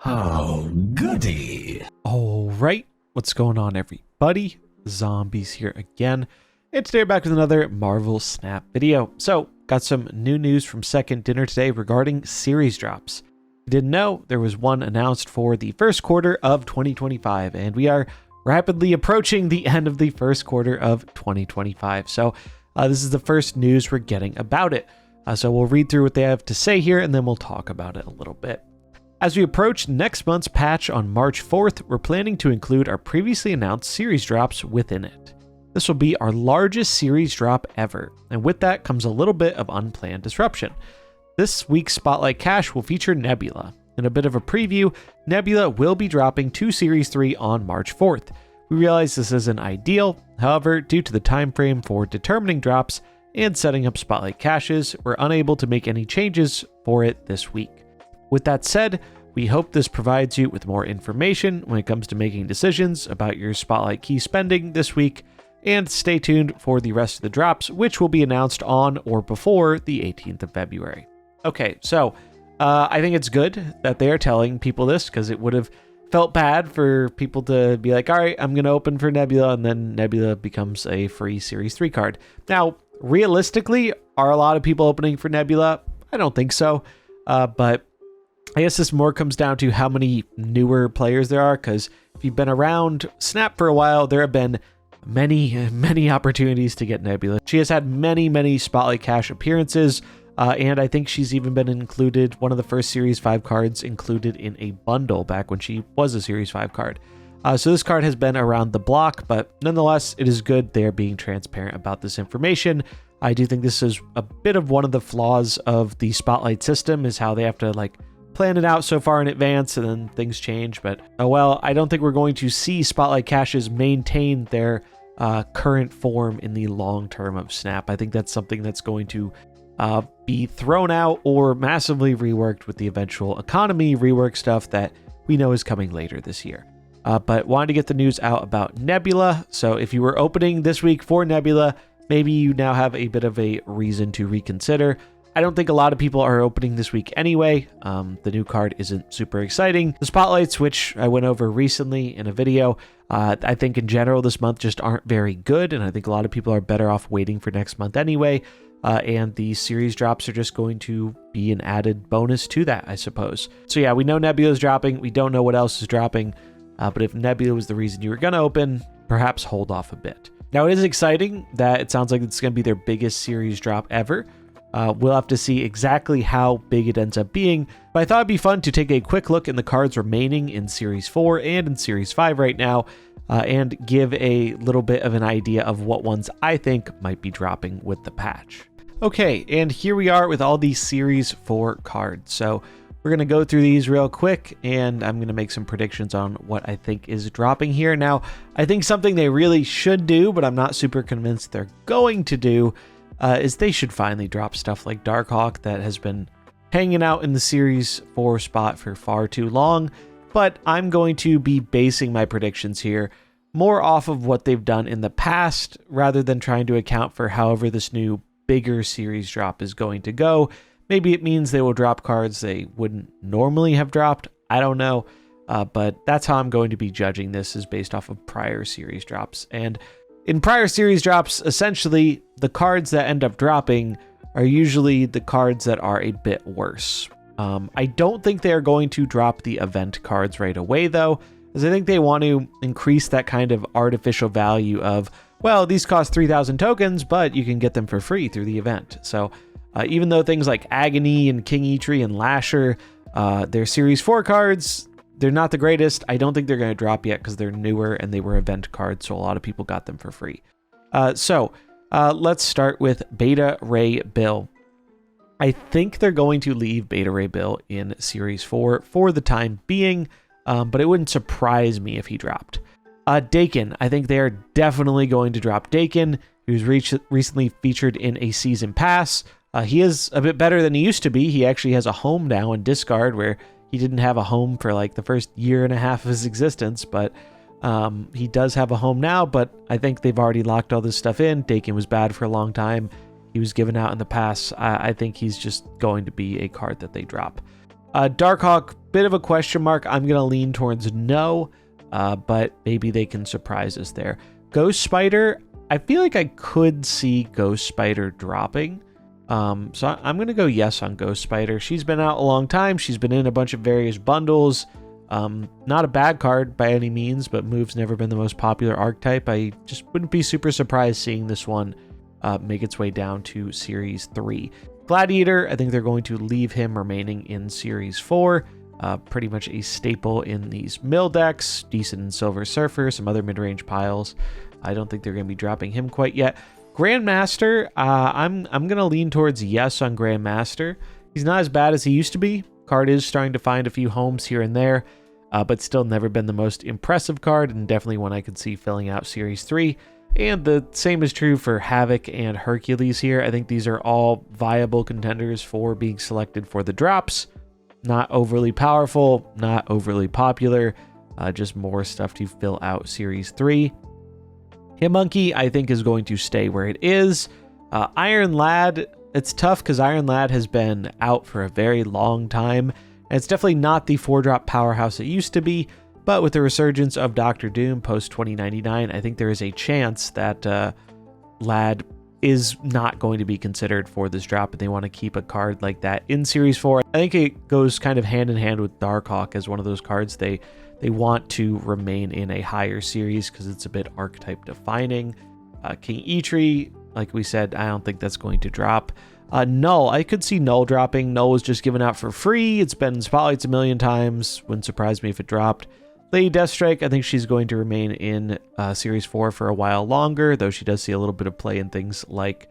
Oh, goody. All right, what's going on, everybody? Zombies here again, and today we're back with another Marvel Snap video. So, got some new news from Second Dinner today regarding series drops. If you didn't know, there was one announced for the first quarter of 2025, and we are rapidly approaching the end of the first quarter of 2025. So, this is the first news we're getting about it. So we'll read through what they have to say here, and then we'll talk about it a little bit. As we approach next month's patch on March 4th, we're planning to include our previously announced series drops within it. This will be our largest series drop ever, and with that comes a little bit of unplanned disruption. This week's Spotlight Cache will feature Nebula. In a bit of a preview, Nebula will be dropping to Series 3 on March 4th. We realize this isn't ideal, however, due to the time frame for determining drops and setting up Spotlight Caches, we're unable to make any changes for it this week. With that said, we hope this provides you with more information when it comes to making decisions about your Spotlight key spending this week, and stay tuned for the rest of the drops, which will be announced on or before the 18th of February. Okay, so I think it's good that they are telling people this, because it would have felt bad for people to be like, all right, I'm going to open for Nebula, and then Nebula becomes a free Series 3 card. Now, realistically, are a lot of people opening for Nebula? I don't think so, but I guess this more comes down to how many newer players there are, because if you've been around Snap for a while, there have been many opportunities to get Nebula. She has had many Spotlight Cache appearances, and I think she's even been included, one of the first Series 5 cards included in a bundle back when she was a Series 5 card. So this card has been around the block, but nonetheless, it is good they are being transparent about this information. I do think this is a bit of one of the flaws of the Spotlight system, is how they have to plan it out so far in advance and then things change. But oh well, I don't think we're going to see Spotlight Caches maintain their current form in the long term of Snap. I think that's something that's going to be thrown out or massively reworked with the eventual economy rework stuff that we know is coming later this year. But wanted to get the news out about Nebula. So if you were opening this week for Nebula, maybe you now have a bit of a reason to reconsider. I don't think a lot of people are opening this week anyway. The new card isn't super exciting. The Spotlights, which I went over recently in a video, I think in general this month just aren't very good, and I think a lot of people are better off waiting for next month anyway. And the series drops are just going to be an added bonus to that, I suppose. So yeah, we know Nebula is dropping. We don't know what else is dropping. But if Nebula was the reason you were going to open, perhaps hold off a bit. Now, it is exciting that it sounds like it's going to be their biggest series drop ever. We'll have to see exactly how big it ends up being, but I thought it'd be fun to take a quick look in the cards remaining in Series 4 and in Series 5 right now, and give a little bit of an idea of what ones I think might be dropping with the patch. Okay, and here we are with all these Series 4 cards. So we're going to go through these real quick, and I'm going to make some predictions on what I think is dropping here. Now, I think something they really should do, but I'm not super convinced they're going to do, is they should finally drop stuff like Darkhawk that has been hanging out in the Series 4 spot for far too long. But I'm going to be basing my predictions here more off of what they've done in the past, rather than trying to account for however this new bigger series drop is going to go. Maybe it means they will drop cards they wouldn't normally have dropped. I don't know. But that's how I'm going to be judging this, is based off of prior series drops. And in prior series drops, essentially, the cards that end up dropping are usually the cards that are a bit worse. I don't think they are going to drop the event cards right away, though, as I think they want to increase that kind of artificial value of, well, these cost 3,000 tokens, but you can get them for free through the event. So even though things like Agony and King Eitri and Lasher, they're Series 4 cards, they're not the greatest. I don't think they're going to drop yet because they're newer and they were event cards, so a lot of people got them for free. So let's start with Beta Ray Bill. I think they're going to leave Beta Ray Bill in Series 4 for the time being, but it wouldn't surprise me if he dropped. Dakin, I think they are definitely going to drop Dakin, who's recently featured in a Season Pass. He is a bit better than he used to be. He actually has a home now in Discard, where he didn't have a home for the first year and a half of his existence, but he does have a home now. But I think they've already locked all this stuff in. Dakin was bad for a long time. He was given out in the past. I think he's just going to be a card that they drop. Darkhawk, bit of a question mark. I'm going to lean towards no, but maybe they can surprise us there. Ghost Spider, I feel like I could see Ghost Spider dropping. So I'm going to go yes on Ghost Spider. She's been out a long time. She's been in a bunch of various bundles. Not a bad card by any means, but move's never been the most popular archetype. I just wouldn't be super surprised seeing this one make its way down to Series 3. Gladiator, I think they're going to leave him remaining in Series 4. Pretty much a staple in these mill decks, decent in Silver Surfer, some other mid-range piles. I don't think they're going to be dropping him quite yet. Grandmaster, I'm going to lean towards yes on Grandmaster. He's not as bad as he used to be. Card is starting to find a few homes here and there, but still never been the most impressive card, and definitely one I could see filling out Series 3. And the same is true for Havoc and Hercules here. I think these are all viable contenders for being selected for the drops. Not overly powerful, not overly popular, just more stuff to fill out Series 3. Hitmonkey, I think, is going to stay where it is. Iron Lad, it's tough because Iron Lad has been out for a very long time, and it's definitely not the 4-drop powerhouse it used to be. But with the resurgence of Doctor Doom post-2099, I think there is a chance that Lad is not going to be considered for this drop, and they want to keep a card like that in Series 4. I think it goes kind of hand in hand with Darkhawk as one of those cards they want to remain in a higher series because it's a bit archetype defining. King Eitri, like we said, I don't think that's going to drop. Null, I could see Null dropping. Null was just given out for free. It's been in spotlights a million times. Wouldn't surprise me if it dropped. Lady Deathstrike, I think she's going to remain in Series 4 for a while longer, though she does see a little bit of play in things like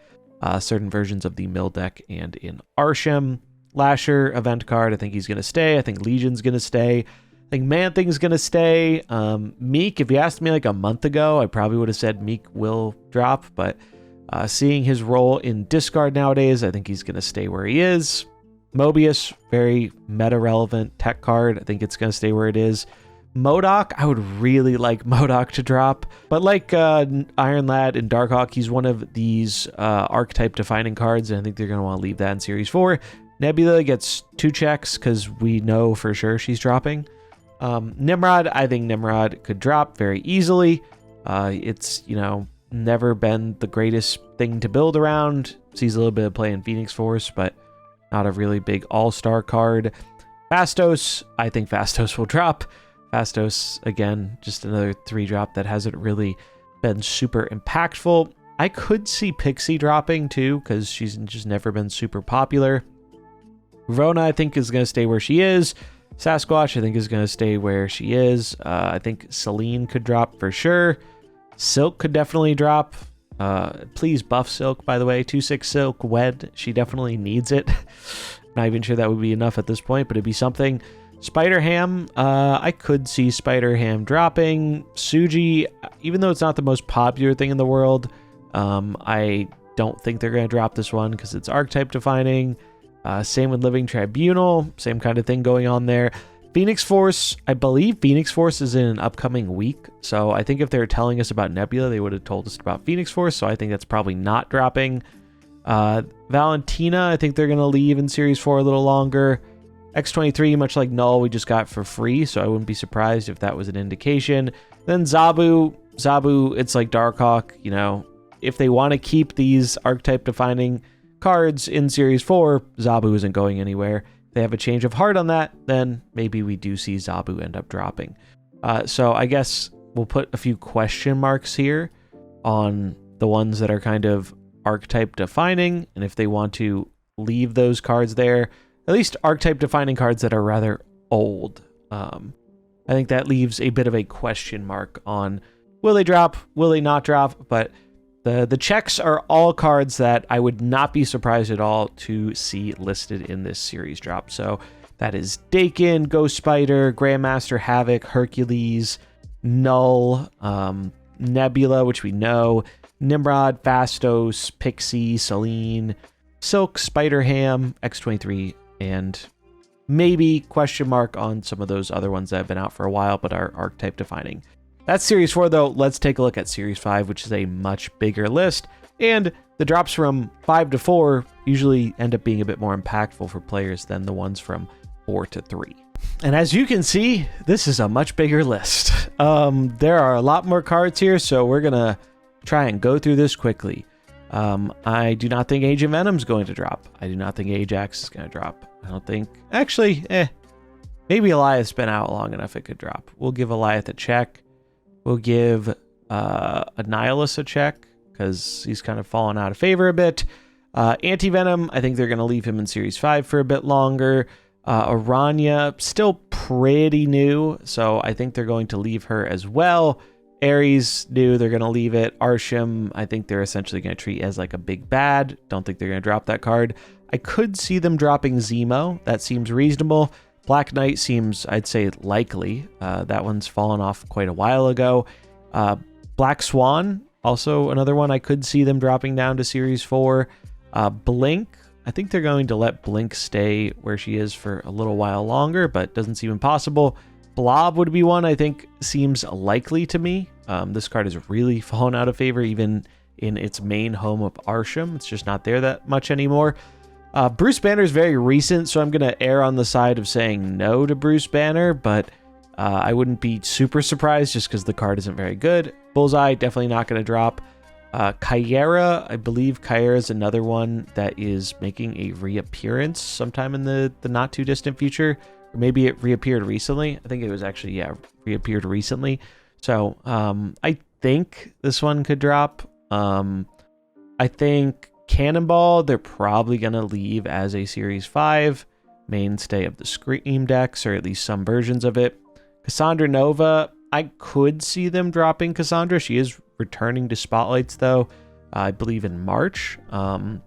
certain versions of the Mill deck and in Arsham. Lasher, event card, I think he's going to stay. I think Legion's going to stay. I think Man-Thing's going to stay. Meek, if you asked me like a month ago, I probably would have said Meek will drop, but seeing his role in discard nowadays, I think he's going to stay where he is. Mobius, very meta-relevant tech card. I think it's going to stay where it is. MODOK, I would really like MODOK to drop, but like Iron Lad and Darkhawk, he's one of these archetype defining cards, and I think they're going to want to leave that in Series 4. Nebula gets 2 checks because we know for sure she's dropping. Nimrod, I think Nimrod could drop very easily. It's, never been the greatest thing to build around. Sees a little bit of play in Phoenix Force, but not a really big all-star card. Fastos, I think Fastos will drop. Fastos, again, just another 3-drop that hasn't really been super impactful. I could see Pixie dropping too, because she's just never been super popular. Rona, I think, is going to stay where she is. Sasquatch, I think, is going to stay where she is. I think Celine could drop for sure. Silk could definitely drop. Please buff Silk, by the way. 2/6 Silk, Wed. She definitely needs it. Not even sure that would be enough at this point, but it'd be something. Spider-Ham, I could see Spider-Ham dropping. Suji, even though it's not the most popular thing in the world, I don't think they're going to drop this one because it's archetype defining. Same with Living Tribunal, same kind of thing going on there. Phoenix Force, I believe Phoenix Force is in an upcoming week, so I think if they were telling us about Nebula, they would have told us about Phoenix Force, so I think that's probably not dropping. Valentina, I think they're going to leave in Series 4 a little longer. X23, much like Null, we just got for free, so I wouldn't be surprised if that was an indication. Then Zabu, it's like Darkhawk, if they want to keep these archetype-defining cards in Series 4, Zabu isn't going anywhere. If they have a change of heart on that, then maybe we do see Zabu end up dropping. So I guess we'll put a few question marks here on the ones that are kind of archetype-defining, and if they want to leave those cards there, at least archetype-defining cards that are rather old. I think that leaves a bit of a question mark on will they drop, will they not drop, but the checks are all cards that I would not be surprised at all to see listed in this series drop. So that is Dakin, Ghost Spider, Grandmaster, Havoc, Hercules, Null, Nebula, which we know, Nimrod, Fastos, Pixie, Celine, Silk, Spider-Ham, X23, and maybe question mark on some of those other ones that have been out for a while but are archetype defining. That's Series 4, though. Let's take a look at Series 5, which is a much bigger list. And the drops from 5 to 4 usually end up being a bit more impactful for players than the ones from 4 to 3. And as you can see, this is a much bigger list. There are a lot more cards here, so we're gonna try and go through this quickly. I do not think Agent Venom's going to drop. I do not think Ajax is going to drop. I don't think... Actually, maybe Eliath's been out long enough it could drop. We'll give Eliath a check. We'll give Annihilus a check, because he's kind of fallen out of favor a bit. Anti-Venom, I think they're going to leave him in Series 5 for a bit longer. Aranya, still pretty new, so I think they're going to leave her as well. Ares, new, they're going to leave it. Arsham, I think they're essentially going to treat as like a big bad. Don't think they're going to drop that card. I could see them dropping Zemo. That seems reasonable. Black Knight seems, I'd say, likely. That one's fallen off quite a while ago. Black Swan, also another one I could see them dropping down to Series 4. Blink, I think they're going to let Blink stay where she is for a little while longer, but doesn't seem impossible. Blob would be one I think seems likely to me. This card has really fallen out of favor, even in its main home of Arsham. It's just not there that much anymore. Bruce Banner is very recent, so I'm going to err on the side of saying no to Bruce Banner, but I wouldn't be super surprised just because the card isn't very good. Bullseye, definitely not going to drop. Kyera, I believe Kyera is another one that is making a reappearance sometime in the not too distant future. Or maybe it reappeared recently. I think it was actually, reappeared recently. So I think this one could drop. I think Cannonball, they're probably going to leave as a Series 5 mainstay of the Scream decks, or at least some versions of it. Cassandra Nova, I could see them dropping Cassandra. She is returning to Spotlights, though, I believe in March. I'm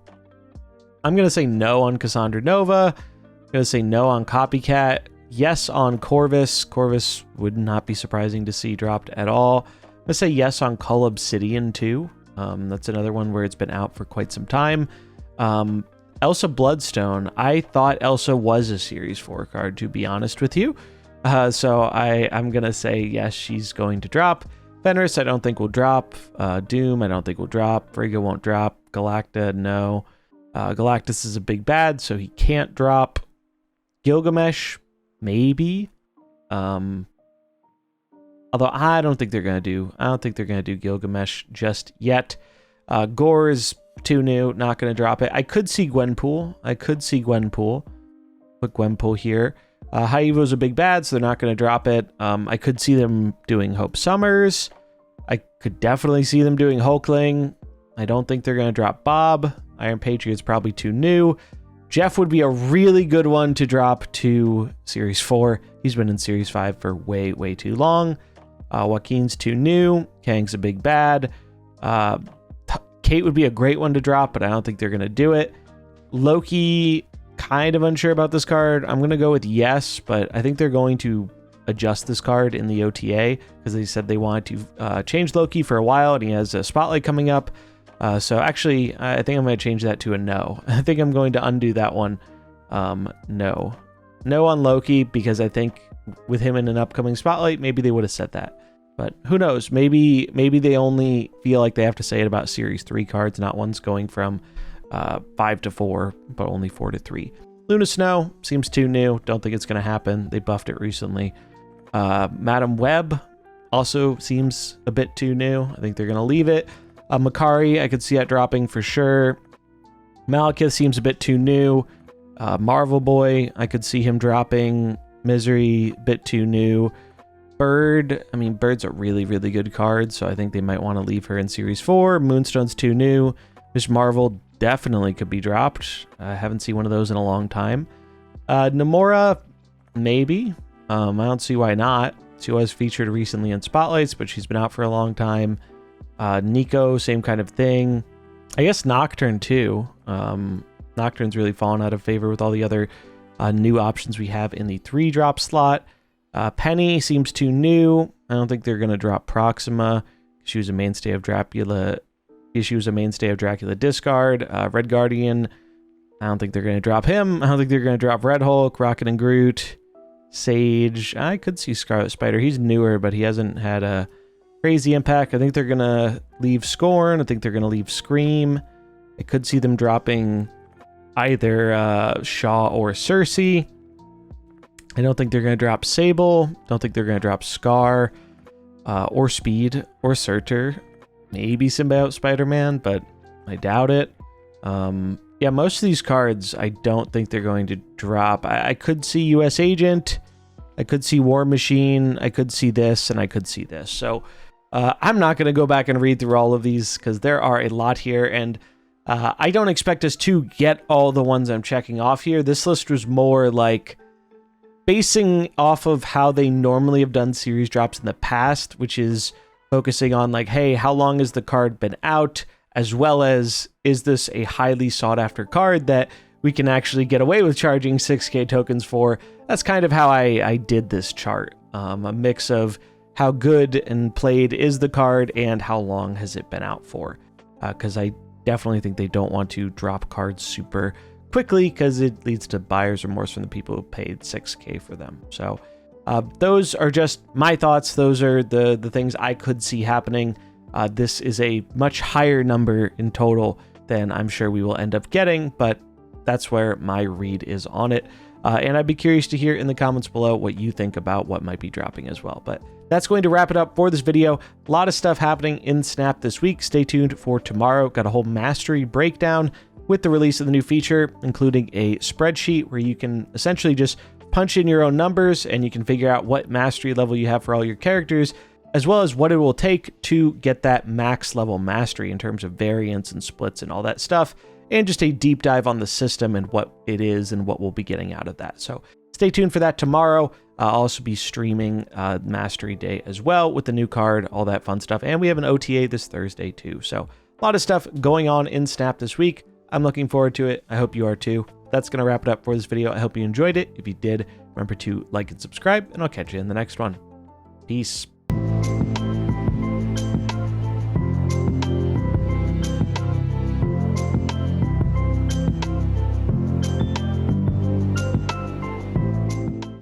going to say no on Cassandra Nova. I'm going to say no on Copycat. Yes on Corvus. Corvus would not be surprising to see dropped at all. I'm going to say yes on Cull Obsidian, too. That's another one where it's been out for quite some time. Elsa Bloodstone. I thought Elsa was a Series 4 card, to be honest with you. So I'm going to say yes, she's going to drop. Fenris, I don't think will drop. Doom, I don't think will drop. Frigga won't drop. Galacta, no. Galactus is a big bad, so he can't drop. Gilgamesh, maybe. Although I don't think they're going to do Gilgamesh just yet. Gore is too new, not going to drop it. I could see Gwenpool. Put Gwenpool here. Haivo's a big bad, so they're not going to drop it. I could see them doing Hope Summers. I could definitely see them doing Hulkling. I don't think they're going to drop Bob. Iron Patriot's probably too new. Jeff would be a really good one to drop to Series 4. He's been in Series 5 for way, way too long. Joaquin's too new. Kang's a big bad. Kate would be a great one to drop, but I don't think they're going to do it. Loki, kind of unsure about this card. I'm going to go with yes, but I think they're going to adjust this card in the OTA because they said they wanted to change Loki for a while, and he has a Spotlight coming up. So actually, I think I'm going to change that to a no. I think I'm going to undo that one. No. No on Loki, because I think with him in an upcoming Spotlight, maybe they would have said that. But who knows? Maybe they only feel like they have to say it about Series 3 cards, not ones going from 5 to 4, but only 4 to 3. Luna Snow seems too new. Don't think it's going to happen. They buffed it recently. Madam Web also seems a bit too new. I think they're going to leave it. Makari, I could see that dropping for sure. Malekith seems a bit too new. Marvel Boy, I could see him dropping. Misery, bit too new. Bird, I mean, Bird's a really, really good card, so I think they might want to leave her in Series 4. Moonstone's too new. Miss Marvel definitely could be dropped. I haven't seen one of those in a long time. Namora, maybe. I don't see why not. She was featured recently in Spotlights, but she's been out for a long time. Nico, same kind of thing. I guess Nocturne too. Nocturne's really fallen out of favor with all the other new options we have in the 3-drop slot. Penny seems too new. I don't think they're going to drop Proxima. She was a mainstay of Dracula. She was a mainstay of Dracula Discard. Red Guardian, I don't think they're going to drop him. I don't think they're going to drop Red Hulk, Rocket and Groot. Sage, I could see Scarlet Spider. He's newer, but he hasn't had a crazy impact. I think they're going to leave Scorn. I think they're going to leave Scream. I could see them dropping either Shaw or Cersei. I don't think they're going to drop Sable. Don't think they're going to drop Scar or Speed or Surtur. Maybe Symbiote Spider-Man, but I doubt it. Yeah, most of these cards, I don't think they're going to drop. I could see US Agent. I could see War Machine. I could see this, and I could see this. So I'm not going to go back and read through all of these because there are a lot here, and I don't expect us to get all the ones I'm checking off here. This list was more like basing off of how they normally have done series drops in the past, which is focusing on like, hey, how long has the card been out, as well as is this a highly sought after card that we can actually get away with charging 6k tokens for. That's kind of how I did this chart. A mix of how good and played is the card and how long has it been out for. Because I definitely think they don't want to drop cards super quickly because it leads to buyer's remorse from the people who paid 6k for them. So those are just my thoughts. Those are the things I could see happening. This is a much higher number in total than I'm sure we will end up getting, but that's where my read is on it. And I'd be curious to hear in the comments below what you think about what might be dropping as well. But that's going to wrap it up for this video. A lot of stuff happening in Snap this week. Stay tuned for tomorrow. Got a whole mastery breakdown with the release of the new feature, including a spreadsheet where you can essentially just punch in your own numbers and you can figure out what mastery level you have for all your characters, as well as what it will take to get that max level mastery in terms of variants and splits and all that stuff, and just a deep dive on the system and what it is and what we'll be getting out of that. So stay tuned for that tomorrow. I'll also be streaming Mastery Day as well with the new card, all that fun stuff. And we have an OTA this Thursday too. So a lot of stuff going on in Snap this week. I'm looking forward to it. I hope you are too. That's going to wrap it up for this video. I hope you enjoyed it. If you did, remember to like and subscribe, and I'll catch you in the next one. Peace.